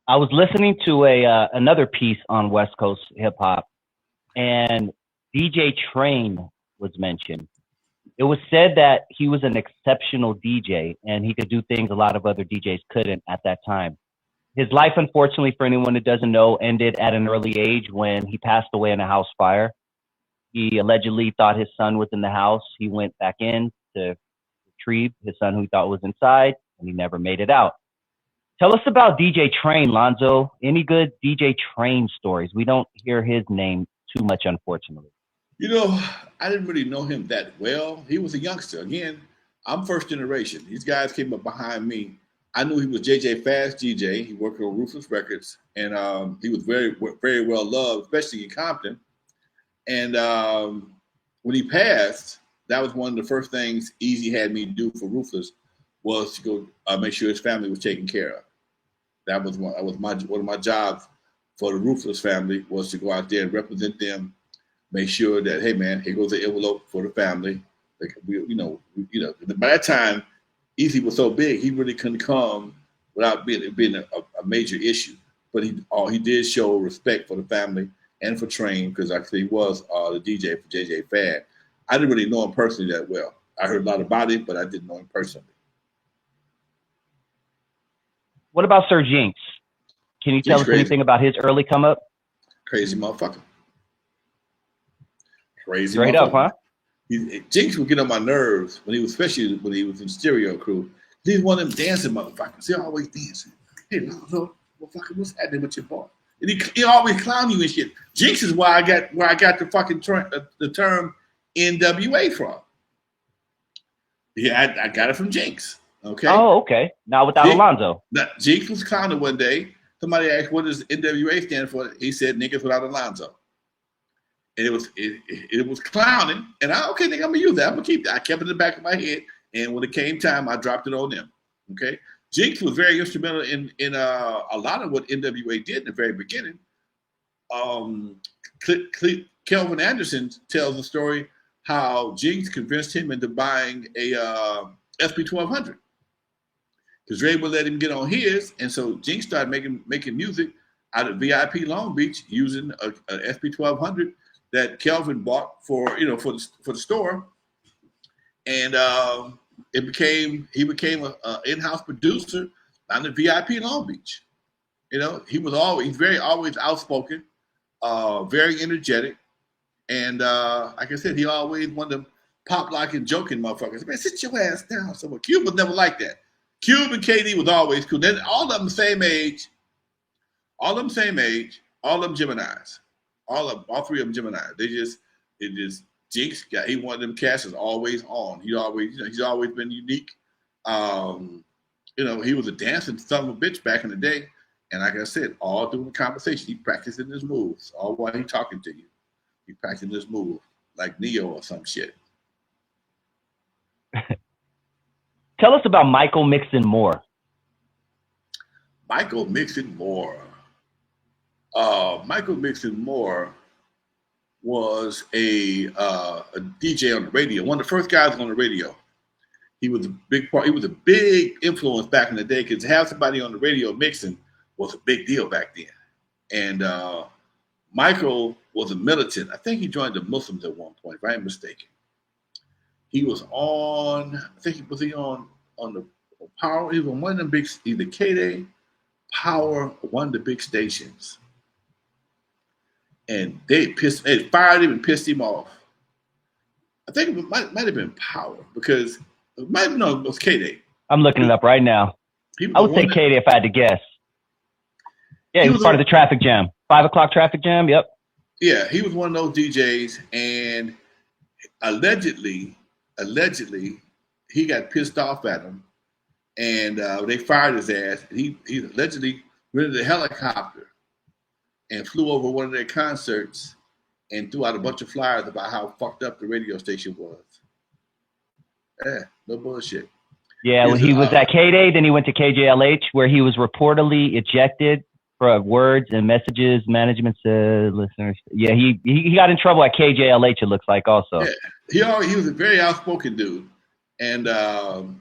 I was listening to a another piece on West Coast hip hop, and DJ Train was mentioned. It was said that he was an exceptional DJ and he could do things a lot of other DJs couldn't at that time. His life, unfortunately, for anyone that doesn't know, ended at an early age when he passed away in a house fire. He allegedly thought his son was in the house. He went back in to retrieve his son who he thought was inside, and he never made it out. Tell us about DJ Train, Lonzo. Any good DJ Train stories? We don't hear his name too much, unfortunately. You know, I didn't really know him that well. He was a youngster. Again, I'm first generation. These guys came up behind me. I knew he was JJ Fast DJ. He worked on Ruthless Records, and he was very, very well loved, especially in Compton. And when he passed, that was one of the first things Eazy had me do for Ruthless was to go make sure his family was taken care of. That was one of my jobs for the Ruthless family was to go out there and represent them, make sure that, hey man, here goes the envelope for the family. Like by that time, Eazy was so big he really couldn't come without being a major issue. But he did show respect for the family and for Train because actually he was the DJ for JJ Fad. I didn't really know him personally that well. I heard a lot about him, but I didn't know him personally. What about Sir Jinx? Can you tell us anything about his early come up? Crazy motherfucker. Crazy Straight up, huh? Jinx would get on my nerves especially when he was in Stereo Crew. He's one of them dancing motherfuckers. He always dancing. Hey, Lonzo, motherfucker, what's happening with your boy? And he always clown you and shit. Jinx is where I got the fucking the term N.W.A. from. Yeah, I got it from Jinx. Okay. Oh, okay. Now without Alonzo. Jinx was clowning one day. Somebody asked, "What does N.W.A. stand for?" He said, "Niggas without Alonzo." And it was clowning. And okay, nigga, I'm gonna use that. I'm gonna keep that. I kept it in the back of my head. And when it came time, I dropped it on them. Okay. Jinx was very instrumental in a lot of what N.W.A. did in the very beginning. Kelvin Anderson tells the story how Jinx convinced him into buying a SP 1200 because Ray would let him get on his, and so Jinx started making music out of VIP Long Beach using a SP 1200 that Kelvin bought for the store, and he became an in-house producer on the VIP Long Beach. You know, he's always outspoken, very energetic, and like I said, he always wanted to pop lock and joking motherfuckers. Man, sit your ass down. So Cube was never like that. Cube and KD was always cool. Then all of them same age, all of them Geminis. All three of them Geminis. Jinx he wanted them cats is always on. He's always been unique. He was a dancing son of a bitch back in the day. And like I said, all through the conversation, he practicing his moves. All while he talking to you. He practicing his move like Neo or some shit. Tell us about Michael Mixon Moore. Michael Mixon Moore. Michael Mixon Moore was a DJ on the radio. One of the first guys on the radio. He was a big part. He was a big influence back in the day because to have somebody on the radio mixing was a big deal back then. And Michael was a militant. I think he joined the Muslims at one point, if I ain't mistaken. He was on. I think he was on the Power. He was on one of them big, either K-Day, Power, one of the big stations. And they fired him and pissed him off. I think it might have been Power because it was K-Day. I'm looking it up right now. I would say K-Day if I had to guess. Yeah, he was part of the traffic jam. 5 o'clock traffic jam, yep. Yeah, he was one of those DJs, and allegedly, he got pissed off at him, and they fired his ass. He allegedly rented a helicopter and flew over one of their concerts and threw out a bunch of flyers about how fucked up the radio station was. Yeah, no bullshit. Yeah, when he was at K-Day, then he went to KJLH, where he was reportedly ejected for words and messages management to listeners. Yeah, he got in trouble at KJLH, it looks like, also. Yeah, he was a very outspoken dude. And,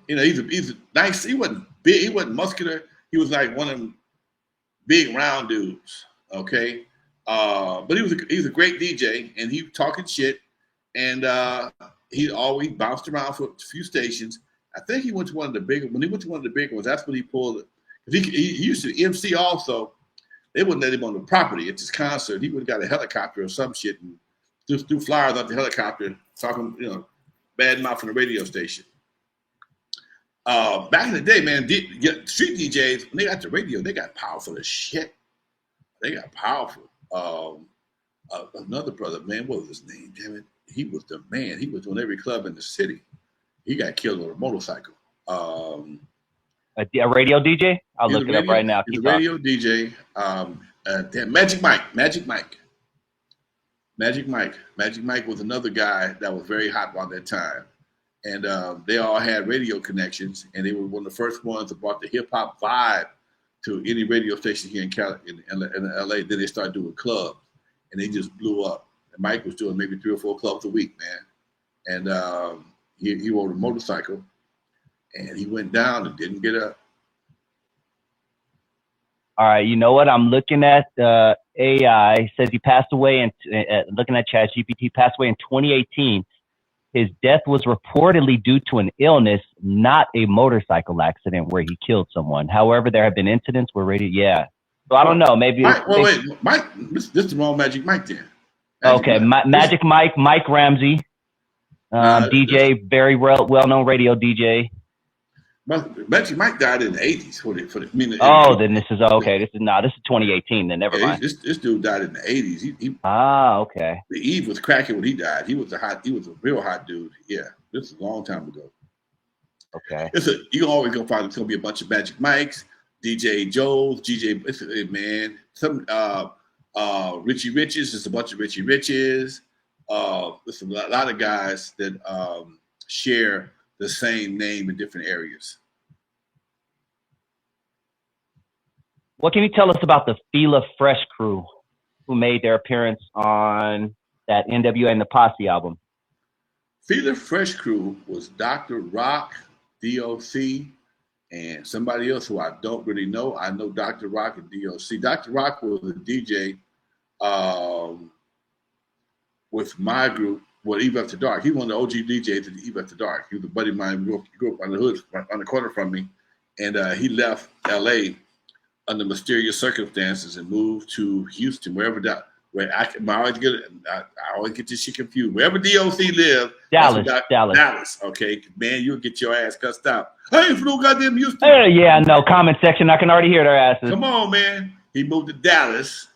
he's a nice, he wasn't big, he wasn't muscular. He was like one of them big round dudes. Okay, but he was a great DJ, and he was talking shit, and he always bounced around for a few stations. I think he went to one of the bigger. When he went to one of the bigger ones, that's when he pulled it. He used to MC also. They wouldn't let him on the property at this concert. He would have got a helicopter or some shit and just threw flyers out the helicopter, talking, bad mouth from the radio station. Back in the day, man, street DJs, when they got the radio, they got powerful as shit. They got powerful. Another brother, man, what was his name? Damn it. He was the man. He was on every club in the city. He got killed on a motorcycle. A radio DJ? I'll look it up right now. He's a radio DJ. Magic Mike was another guy that was very hot around that time. And they all had radio connections, and they were one of the first ones that brought the hip hop vibe to any radio station here in LA. Then they started doing clubs, and they just blew up. And Mike was doing maybe 3 or 4 clubs a week, man. And he rode a motorcycle, and he went down and didn't get up. All right, you know what? I'm looking at AI. It says he passed away, and looking at ChatGPT, passed away in 2018. His death was reportedly due to an illness, not a motorcycle accident where he killed someone. However, there have been incidents where radio, yeah. So I don't know, maybe. Mike, Mike, this is the wrong Magic Mike then. Magic Mike, Mike Ramsey, DJ, very well-known radio DJ. Magic Mike died in the 80s. Then this is okay. This is 2018. Then never mind. This dude died in the 80s. Okay. The Eve was cracking when he died. He was a real hot dude. Yeah, this is a long time ago. Okay. You always gonna find it's gonna be a bunch of Magic Mikes, DJ Joes, man. Some Richie Riches. It's a bunch of Richie Riches. There's a lot of guys that share the same name in different areas. What can you tell us about the Fila Fresh crew who made their appearance on that N.W.A. and the Posse album? Fila Fresh crew was Dr. Rock, DOC, and somebody else who I don't really know. I know Dr. Rock and DOC. Dr. Rock was a DJ with my group, Eve After Dark. He was one of the OG DJs at Eve After Dark. He was a buddy of mine who grew up on the hood, on the corner from me. And he left LA under mysterious circumstances and moved to Houston, wherever that, where I always get this shit confused. Wherever DOC lived. Dallas. Okay. Man, you'll get your ass cussed out. I ain't from no goddamn Houston. Yeah, no, comment section. I can already hear their asses. Come on, man. He moved to Dallas